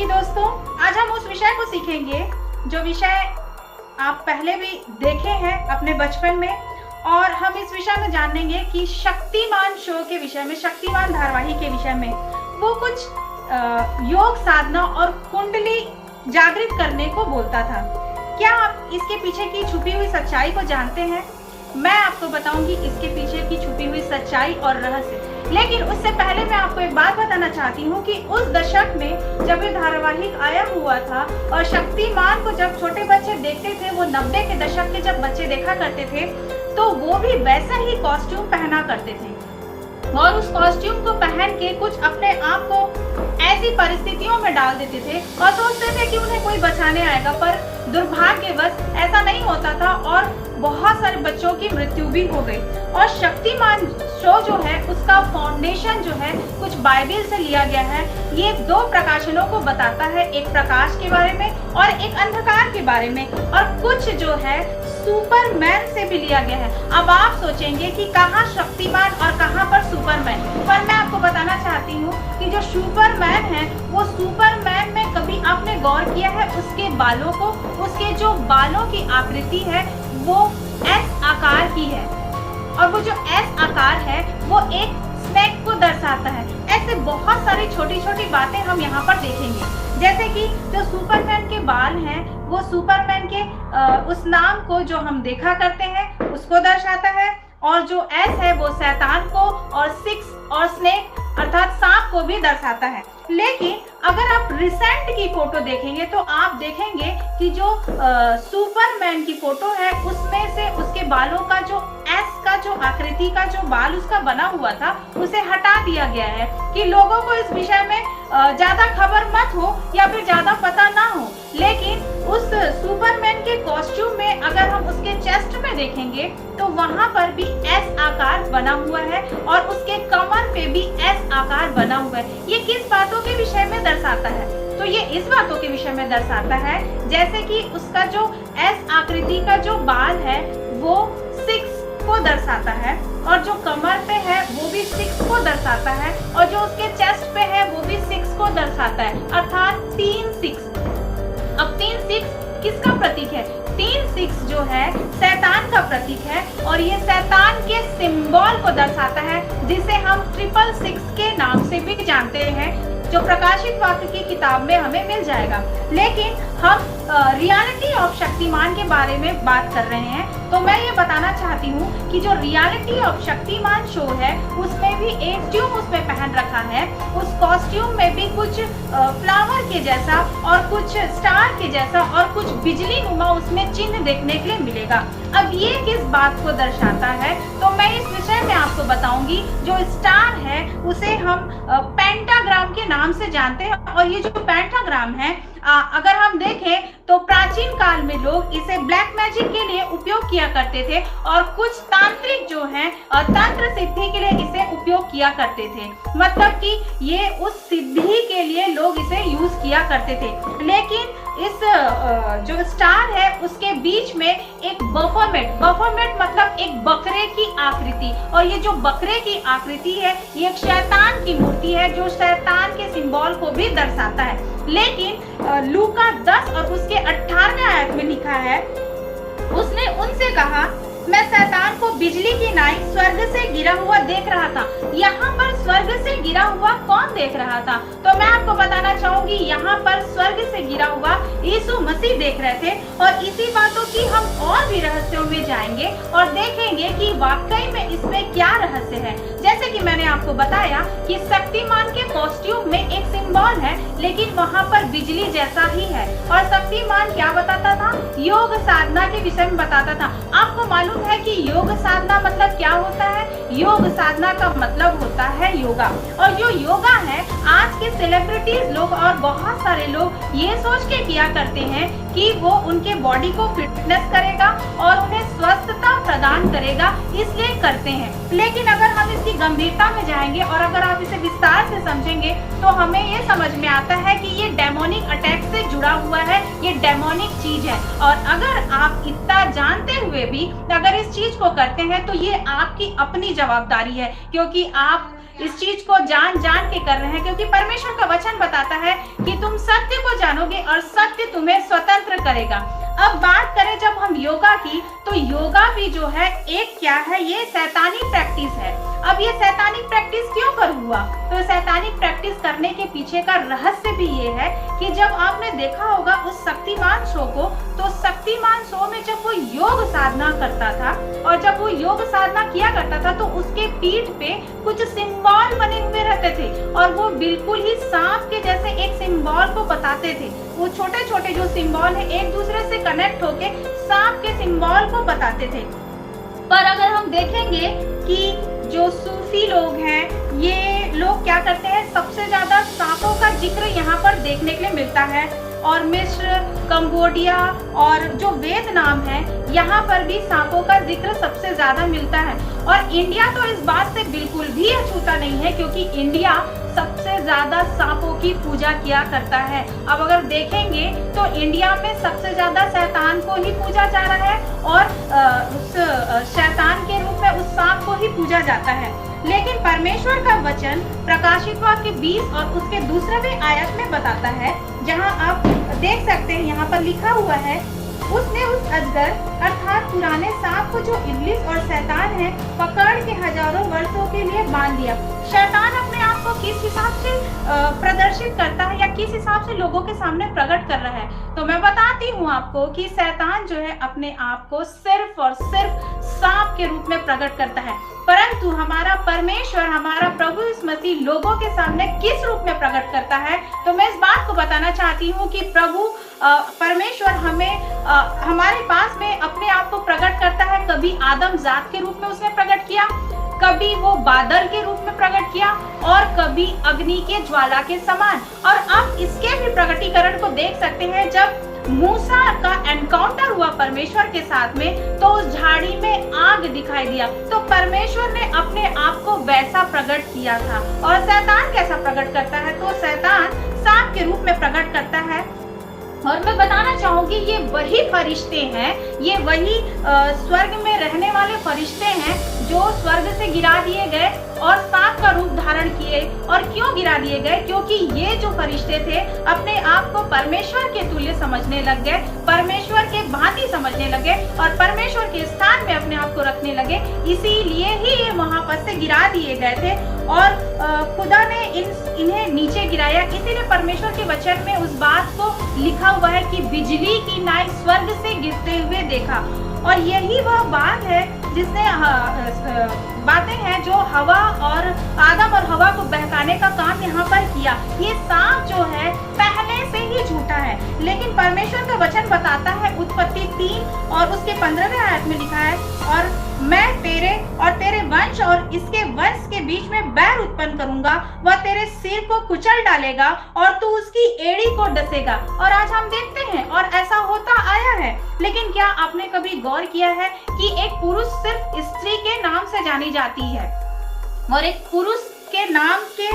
कि दोस्तों आज हम उस विषय को सीखेंगे जो विषय आप पहले भी देखे हैं अपने बचपन में, और हम इस विषय में जानेंगे कि शक्तिमान शो के विषय में, शक्तिमान धारावाहिक के विषय में वो कुछ योग साधना और कुंडली जागृत करने को बोलता था। क्या आप इसके पीछे की छुपी हुई सच्चाई को जानते हैं? मैं आपको बताऊंगी इसके पीछे की छुपी हुई सच्चाई और रहस्य। लेकिन उससे पहले मैं आपको एक बात बताना चाहती हूँ कि उस दशक में जब ये धारावाहिक आया हुआ था और शक्तिमान को जब छोटे बच्चे देखते थे, वो 90 के दशक के जब बच्चे देखा करते थे, तो वो भी वैसा ही कॉस्ट्यूम पहना करते थे और उस कॉस्ट्यूम को पहन के कुछ अपने आप को ऐसी परिस्थितियों में डाल देते थे और सोचते थे कि उन्हें कोई बचाने आएगा, पर दुर्भाग्यवश ऐसा नहीं होता था और बहुत सारे बच्चों की मृत्यु भी हो गई। और शक्तिमान शो जो है उसका फाउंडेशन जो है कुछ बाइबल से लिया गया है। ये दो प्रकाशनों को बताता है, एक प्रकाश के बारे में और एक अंधकार के बारे में, और कुछ जो है सुपरमैन से भी लिया गया है। अब आप सोचेंगे कि कहाँ शक्तिमान और कहाँ पर सुपरमैन, पर मैं आपको बताना चाहती हूँ कि जो सुपरमैन है वो सुपरमैन में कभी आपने गौर किया है उसके बालों को, उसके जो बालों की आकृति है वो एस आकार की है, और वो जो एस आकार है वो एक स्नेक को दर्शाता है। ऐसे बहुत सारी छोटी छोटी बातें हम यहाँ पर देखेंगे, जैसे कि जो सुपरमैन के बाल हैं वो सुपरमैन के उस नाम को जो हम देखा करते हैं उसको दर्शाता है, और जो एस है वो शैतान को, और 6 और स्नेक अर्थात सांप को भी दर्शाता है। लेकिन अगर आप रिसेंट की फोटो देखेंगे तो आप देखेंगे कि जो सुपरमैन की फोटो है उसमें से उसके बालों का जो एस का जो आकृति का जो बाल उसका बना हुआ था उसे हटा दिया गया है कि लोगों को इस विषय में ज्यादा खबर मत हो या फिर ज्यादा पता ना हो। लेकिन उस सुपरमैन के कॉस्ट्यूम में अगर हम उसके चेस्ट में देखेंगे तो वहां पर भी एस आकार बना हुआ है और उसके कमर पे भी एस आकार बना हुआ है। ये किस बातों के विषय में दर्शाता है? तो ये इस बातों के विषय में दर्शाता है जैसे कि उसका जो एस आकृति का जो बाल है वो 6 को दर्शाता है, और जो कमर पे है वो भी 6 को दर्शाता है, और जो उसके चेस्ट पे है वो भी 6 को दर्शाता है, अर्थात 3-6। अब 3-6 किसका प्रतीक है? 3-6 जो है शैतान का प्रतीक है, और ये शैतान के सिंबल को दर्शाता है जिसे हम 666 के नाम से भी जानते हैं, जो प्रकाशित वाक्य की किताब में हमें मिल जाएगा। लेकिन हम रियलिटी ऑफ शक्तिमान के बारे में बात कर रहे हैं, तो मैं ये बताना चाहती हूँ कि जो रियलिटी ऑफ शक्तिमान शो है उसमें भी एक ट्यूब उसमें पहन रखा है, उस कॉस्ट्यूम में भी कुछ फ्लावर के जैसा और कुछ स्टार के जैसा और कुछ बिजली नुमा उसमें चिन्ह देखने के लिए मिलेगा। अब ये किस बात को दर्शाता है? तो मैं इस विषय में आपको बताऊंगी। जो स्टार है उसे हम पेंटाग्राम के नाम से जानते हैं, और ये जो पेंटाग्राम है अगर हम देखें तो प्राचीन काल में लोग इसे ब्लैक मैजिक के लिए उपयोग किया करते थे, और कुछ तांत्रिक जो हैं तंत्र सिद्धि के लिए इसे उपयोग किया करते थे। मतलब कि ये उस सिद्धि के लिए लोग इसे यूज किया करते थे। लेकिन इस जो स्टार है उसके बीच में एक बफोमेट मतलब एक बकरे की आकृति, और ये जो बकरे की आकृति है ये एक शैतान की मूर्ति है जो शैतान के सिंबल को भी दर्शाता है। लेकिन लूका 10 और उसके 18वें आयत में लिखा है, उसने उनसे कहा, मैं शैतान को बिजली की नाई स्वर्ग से गिरा हुआ देख रहा था। यहाँ पर स्वर्ग से गिरा हुआ कौन देख रहा था? तो मैं आपको बताना चाहूंगी, यहाँ पर स्वर्ग से गिरा हुआ यीशु मसीह देख रहे थे। और इसी बातों की हम और भी रहस्यों में जाएंगे और देखेंगे कि वाकई में इसमें क्या रहस्य है। जैसे कि मैंने आपको बताया कि शक्तिमान के कॉस्ट्यूम में एक सिंबल है, लेकिन वहाँ पर बिजली जैसा ही है। और शक्तिमान क्या बताता था? योग साधना के विषय में बताता था। आपको मालूम है कि योग साधना मतलब क्या होता है? योग साधना का मतलब होता है योगा। और जो योगा है आज के सेलिब्रिटीज लोग और बहुत सारे लोग ये सोच के किया करते हैं कि वो उनके बॉडी को फिटनेस करेगा और उन्हें स्वस्थता प्रदान करेगा, इसलिए करते हैं। लेकिन अगर हम इसकी गंभीरता में जाएंगे और अगर आप इसे विस्तार से समझेंगे तो हमें ये समझ में आता है कि ये डेमोनिक अटैक से जुड़ा हुआ है, ये डेमोनिक चीज है। और अगर आप इतना जानते हुए भी अगर इस चीज को करते हैं तो ये आपकी अपनी जवाबदारी है, क्योंकि आप इस चीज को जान जान के कर रहे हैं, क्योंकि परमेश्वर का वचन बताता है कि तुम सत्य को जानोगे और सत्य तुम्हें स्वतंत्र करेगा। अब बात करें जब हम योगा की, तो योगा भी जो है एक क्या है, ये शैतानी प्रैक्टिस है। अब ये शैतानिक प्रैक्टिस क्यों कर हुआ? तो शैतानिक प्रैक्टिस करने के पीछे का रहस्य भी ये है कि जब आपने देखा होगा उस शक्तिमान शो को, तो शक्तिमान शो में जब वो योग साधना करता था और जब वो योग साधना किया करता था, तो उसके पीठ पे कुछ सिंबल बने हुए रहते थे और वो बिल्कुल ही सांप के जैसे एक सिंबल को बताते थे। वो छोटे छोटे जो सिंबल है एक दूसरे से कनेक्ट होके सांप के सिंबल को बताते थे। पर अगर हम देखेंगे कि जो सूफी लोग हैं, ये लोग क्या करते हैं, सबसे ज्यादा सांपों का जिक्र यहाँ पर देखने के लिए मिलता है। और मिस्र, कंबोडिया और जो वियतनाम है, यहाँ पर भी सांपों का जिक्र सबसे ज्यादा मिलता है। और इंडिया तो इस बात से बिल्कुल भी अछूता नहीं है, क्योंकि इंडिया सबसे ज्यादा सांपों की पूजा किया करता है। अब अगर देखेंगे तो इंडिया में सबसे ज्यादा शैतान को ही पूजा जा रहा है और उस शैतान के रूप में उस सांप को ही पूजा जाता है। लेकिन परमेश्वर का वचन प्रकाशित वाक्य 20 और उसके दूसरे आयत में बताता है, जहां आप देख सकते हैं यहाँ पर लिखा हुआ है, उसने उस अजगर अर्थात पुराने सांप को जो इब्लिस और शैतान है पकड़ के हजारों वर्षों के लिए बांध दिया। शैतान अपने आप को किस हिसाब से प्रदर्शित करता है या किस हिसाब से लोगों के सामने प्रकट कर रहा है, तो मैं बताती हूँ आपको कि शैतान जो है अपने आप को सिर्फ और सिर्फ सांप के रूप में प्रकट करता है। परंतु हमारा परमेश्वर, हमारा प्रभु यीशु मसीह लोगों के सामने किस रूप में प्रकट करता है, तो मैं इस बात को बताना चाहती हूँ कि प्रभु परमेश्वर हमें हमारे पास में अपने आप को प्रकट करता है। कभी आदम जात के रूप में उसने प्रकट किया, कभी वो बादल के रूप में प्रकट किया और कभी अग्नि के ज्वाला के समान। और आप इसके भी प्रकटीकरण को देख सकते हैं, जब मूसा का एनकाउंटर हुआ परमेश्वर के साथ में, तो उस झाड़ी में आग दिखाई दिया, तो परमेश्वर ने अपने आप को वैसा प्रकट किया था। और शैतान कैसा प्रकट करता है, तो शैतान सांप के रूप में प्रकट करता है। और मैं बताना चाहूंगी ये वही फरिश्ते हैं, ये वही स्वर्ग में रहने वाले फरिश्ते हैं जो स्वर्ग से गिरा दिए गए और सांप का रूप धारण किए। और क्यों गिरा दिए गए? क्योंकि ये जो फरिश्ते थे अपने आप को परमेश्वर के तुल्य समझने लग गए, परमेश्वर के भांति समझने लगे और परमेश्वर के स्थान में अपने आप को रखने लगे। इसीलिए ही ये महापद से गिरा दिए गए थे और खुदा ने इन्हें नीचे गिराया। इसीलिए परमेश्वर के वचन में उस बात को लिखा हुआ है कि बिजली की नाई स्वर्ग से गिरते हुए देखा। और यही वह बात है जिसने बातें हैं जो हवा और आदम और हवा को बहकाने का काम यहाँ पर किया। ये सांप जो है पहले से ही झूठा है, लेकिन परमेश्वर का वचन बताता है उत्पत्ति 3 और उसके 15वें आयत में लिखा है, और मैं तेरे और तेरे वंश और इसके वंश के बीच में बैर उत्पन्न करूंगा, वह तेरे सिर को कुचल डालेगा और तू उसकी एड़ी को डसेगा। और आज हम देखते हैं और ऐसा होता आया है। लेकिन क्या आपने कभी गौर किया है कि एक पुरुष सिर्फ स्त्री के नाम से जानी जाती है और एक पुरुष के नाम के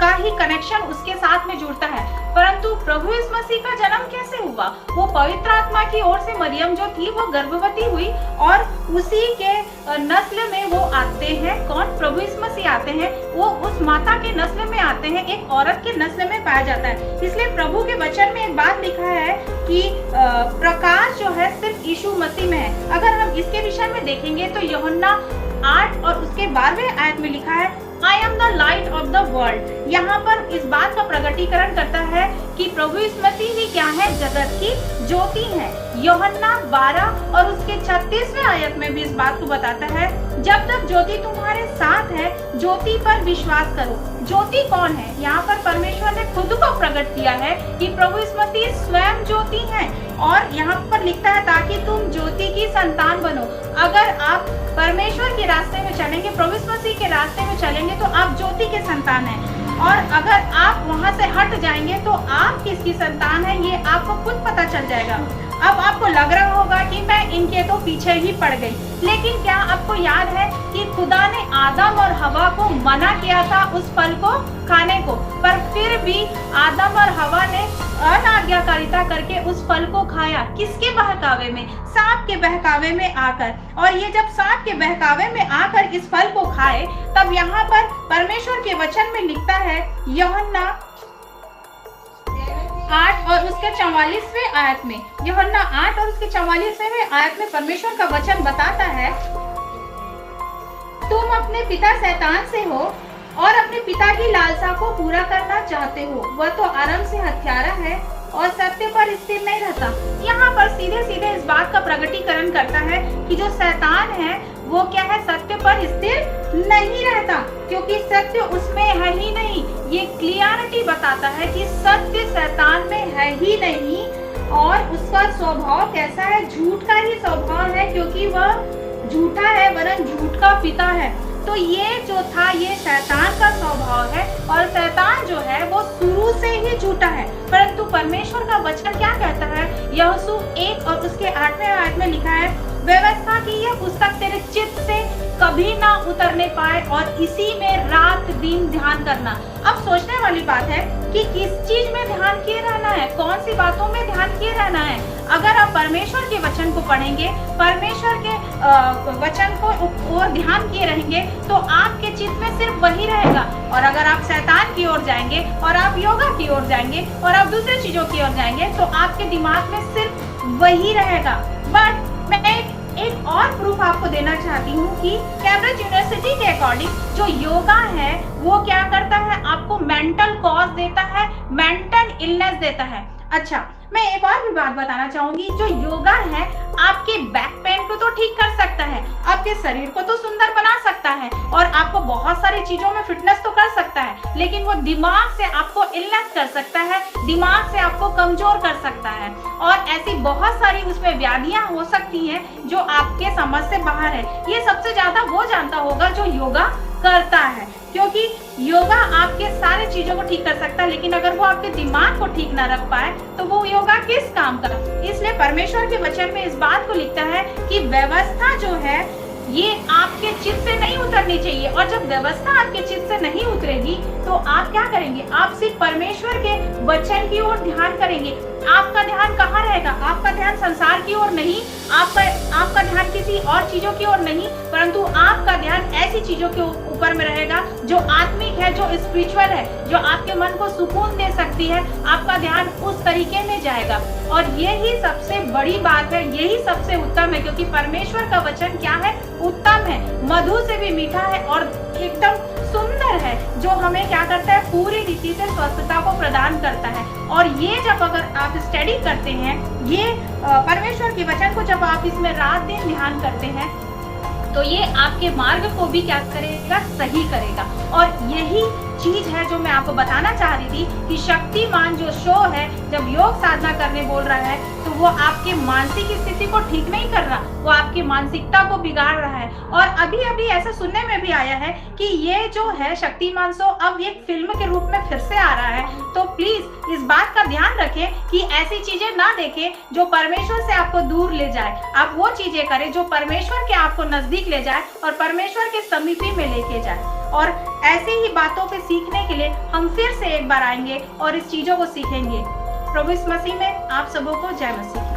का ही कनेक्शन उसके साथ में जुड़ता है, परंतु प्रभु यीशु मसीह का जन्म कैसे हुआ? वो पवित्र आत्मा की ओर से मरियम जो थी वो गर्भवती हुई और उसी के नस्ल में वो आते हैं। कौन? प्रभु यीशु मसीह आते हैं, वो उस माता के नस्ल में आते हैं, एक औरत के नस्ल में पाया जाता है। इसलिए प्रभु के वचन में एक बात लिखा है कि प्रकाश जो है सिर्फ यीशु मसीह में है। अगर हम इसके विषय में देखेंगे तो यूहन्ना 8 और उसके 12वें आयत में लिखा है, I am the light of the world। यहाँ पर इस बात का प्रकटीकरण करता है कि प्रभु यीशु मसीह ही क्या है? जगत की ज्योति है। यूहन्ना 12 और उसके 36वें आयत में भी इस बात को बताता है, जब तक ज्योति तुम्हारे साथ है ज्योति पर विश्वास करो। ज्योति कौन है? यहाँ पर परमेश्वर ने खुद को प्रकट किया है कि प्रभु यीशु मसीह स्वयं ज्योति है। और यहाँ पर लिखता है ताकि तुम ज्योति की संतान बनो। अगर आप परमेश्वर के रास्ते में चलेंगे, प्रभु यीशु मसीह के रास्ते में चलेंगे, तो आप ज्योति के संतान हैं। और अगर आप वहां से हट जाएंगे तो आप किसकी संतान है ये आपको खुद पता चल जाएगा। अब आपको लग रहा होगा कि मैं इनके तो पीछे ही पड़ गई, लेकिन क्या आपको याद है कि खुदा ने आदम और हवा को मना किया था उस फल को खाने को, पर फिर भी आदम और हवा ने अनाज्ञाकारिता करके उस फल को खाया। किसके बहकावे में? सांप के बहकावे में आकर। और ये जब सांप के बहकावे में आकर इस फल को खाए, तब यहाँ पर परमेश्वर के वचन में लिखता है, यूहन्ना 8 और उसके 44वें आयत में, यूहन्ना 8 और उसके 44वें आयत में परमेश्वर का वचन बताता है, तुम अपने पिता शैतान से हो और अपने पिता की लालसा को पूरा करना चाहते हो। वह तो आरंभ से हत्यारा है और सत्य पर स्थिर नहीं रहता। यहाँ पर सीधे सीधे इस बात का प्रकटीकरण करता है कि जो शैतान है वो क्या है? सत्य पर स्थिर नहीं रहता, क्योंकि सत्य उसमें है ही नहीं। ये क्लियरिटी बताता है कि सत्य शैतान में है ही नहीं, और उसका स्वभाव कैसा है? झूठ का ही स्वभाव है, क्योंकि वह झूठा है वरन झूठ का पिता है। तो ये जो था ये शैतान का स्वभाव है, और शैतान जो है वो शुरू से ही झूठा है। परंतु परमेश्वर का वचन क्या कहता है? यहोशू 1 और उसके 8वें आयत में लिखा है, व्यवस्था की यह पुस्तक तेरे चित्त से कभी ना उतरने पाए और इसी में रात दिन ध्यान करना। अब सोचने वाली बात है कि किस चीज में ध्यान किए रहना है, कौन सी बातों में ध्यान किए रहना है। अगर आप परमेश्वर के वचन को पढ़ेंगे, परमेश्वर के वचन को और ध्यान किए रहेंगे, तो आपके चित्त में सिर्फ वही रहेगा। और अगर आप शैतान की ओर जाएंगे और आप योगा की ओर जाएंगे और आप दूसरी चीजों की ओर जाएंगे, तो आपके दिमाग में सिर्फ वही रहेगा। बट मैं एक और प्रूफ आपको देना चाहती हूँ कि कैम्ब्रिज यूनिवर्सिटी के अकॉर्डिंग जो योगा है वो क्या करता है? आपको मेंटल कॉज देता है, मेंटल इलनेस देता है। अच्छा, मैं एक और भी बात बताना चाहूंगी, जो योगा है आपके बैक पेन को तो ठीक कर सकता है, आपके शरीर को तो सुंदर बना सकता है, और आपको बहुत सारी चीजों में फिटनेस तो कर सकता है, लेकिन वो दिमाग से आपको इलनेस कर सकता है, दिमाग से आपको कमजोर कर सकता है, और ऐसी बहुत सारी उसमें व्याधियां हो सकती हैं जो आपके समझ से बाहर है। ये सबसे ज्यादा वो जानता होगा जो योगा करता है, क्योंकि योगा आपके सारे चीजों को ठीक कर सकता है, लेकिन अगर वो आपके दिमाग को ठीक ना रख पाए तो वो योगा किस काम का। इसलिए परमेश्वर के वचन में इस बात को लिखता है कि व्यवस्था जो है ये आपके चित्त से नहीं उतरनी चाहिए, और जब व्यवस्था आपके चित्त से नहीं उतरेगी तो आप क्या करेंगे? आप सिर्फ परमेश्वर के वचन की ओर ध्यान करेंगे। आपका ध्यान कहाँ रहेगा? आपका ध्यान संसार की ओर नहीं, आपका ध्यान किसी और चीजों की ओर नहीं, परंतु आपका ध्यान ऐसी चीजों के ऊपर में रहेगा जो आत्मिक है, जो स्पिरिचुअल है, जो आपके मन को सुकून दे सकती है। आपका ध्यान उस तरीके में जाएगा, और यही सबसे बड़ी बात है, यही सबसे उत्तम है, क्योंकि परमेश्वर का वचन क्या है? उत्तम है, मधु से भी मीठा है और एकदम सुंदर है, जो हमें क्या करता है? पूरी रीति से स्वस्थता को प्रदान करता है। और ये जब अगर आप स्टडी करते हैं, ये परमेश्वर के वचन को जब आप इसमें रात दिन ध्यान करते हैं, तो ये आपके मार्ग को भी क्या करेगा? सही करेगा। और यही चीज है जो मैं आपको बताना चाह रही थी कि शक्तिमान जो शो है, जब योग साधना करने बोल रहा है, तो वो आपके मानसिक स्थिति को ठीक नहीं कर रहा, वो आपकी मानसिकता को बिगाड़ रहा है। और अभी अभी ऐसा सुनने में भी आया है कि ये जो है शक्तिमान शो अब एक फिल्म के रूप में फिर से आ रहा है। तो प्लीज इस बात का ध्यान रखें कि ऐसी चीजें ना देखें जो परमेश्वर से आपको दूर ले जाए। आप वो चीजें करें जो परमेश्वर के आपको नजदीक ले जाए और परमेश्वर के समीपी में लेके जाए। और ऐसे ही बातों पे सीखने के लिए हम फिर से एक बार आएंगे और इस चीजों को सीखेंगे। प्रभु यीशु मसीह में आप सबों को जय मसीह।